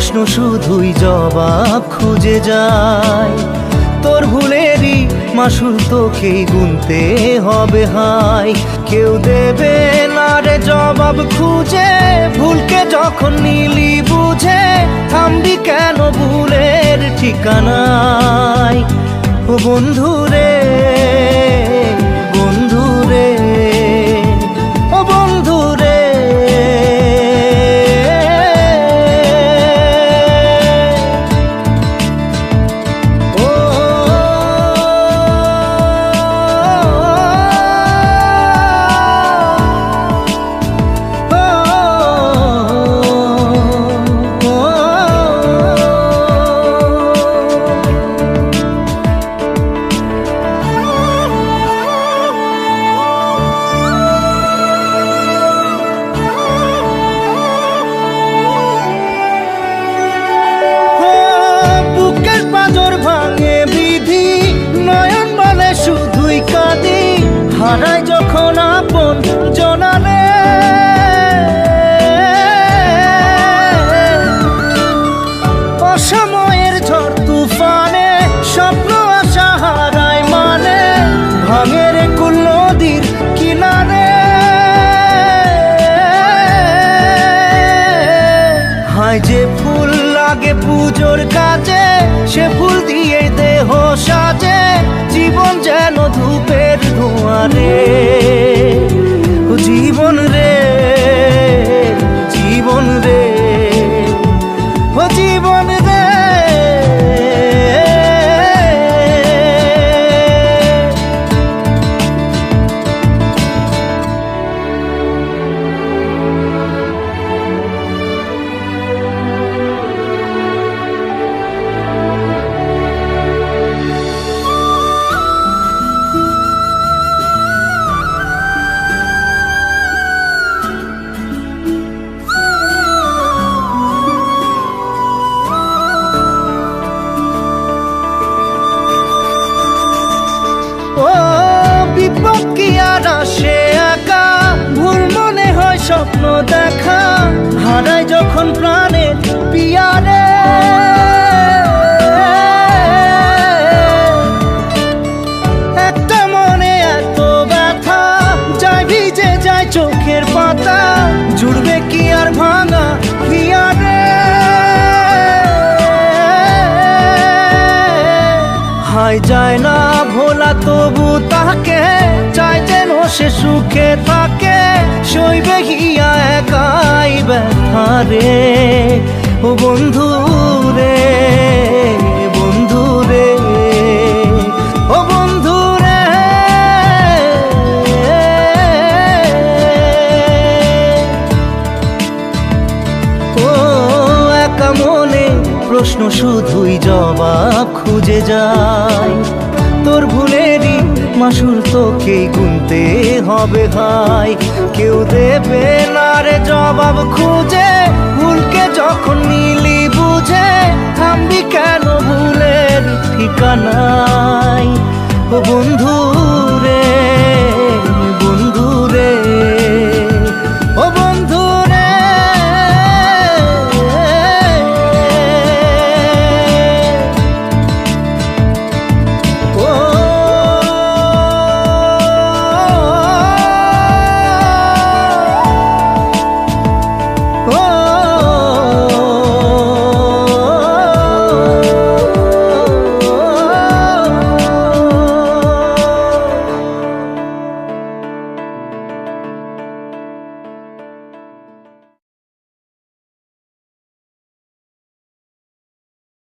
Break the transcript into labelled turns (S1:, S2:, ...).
S1: প্রশ্ন শুধুই জবাব খুঁজে যায়। তোর ভুলেরই মাসুল তোকেই গুনতে হবে হাই। কেউ দেবে না রে জবাব খুঁজে, ভুলকে যখন নিলি বুঝে থামবি কেন ভুলের ঠিকানায়। ও বন্ধু রে, বন্ধু রে, ও বন্ধু রে। হারাই যখন আপন জনারে, অসময়ের ঝড় তুফানে স্বপ্ন আশা হারায় মানে, ভাঙের কুল নদীর কিনারে। হায় যে ফুল লাগে পুজোর কাজে, সে ফুল দিয়ে দেহ সাজে, জীবন যেন ধূপের ধোঁয়ারে। ও জীবন রে, জীবন রে, ও জীবন রে। ও বিপদ কি আর আসে একা, ভুল মনে হয় স্বপ্ন দেখা, হারাই যখন প্রাণের পিয়ারে। একটা মনে এত ব্যথা, যায় ভিজে যায় চোখের পাতা, জুড়বে কি আর ভাঙা হিয়ারে। হায় যায় না ভোলা তবু তাকে, চাই যেন সে সুখে থাকে, সইবে হিয়া একাই ব্যথা রে। ও বন্ধু রে, বন্ধু রে, ও বন্ধু রে। ও একা মনে প্রশ্ন শুধুই জবাব খুঁজে যায়। তোর ভুলেরই মাসুল তোকেই গুনতে হবে ভাই। কেউ দেবে না রে জবাব খুঁজে, ভুলকে যখন নিলি বুঝে থামবি কেন ভুলের ঠিকানায়। ও বন্ধু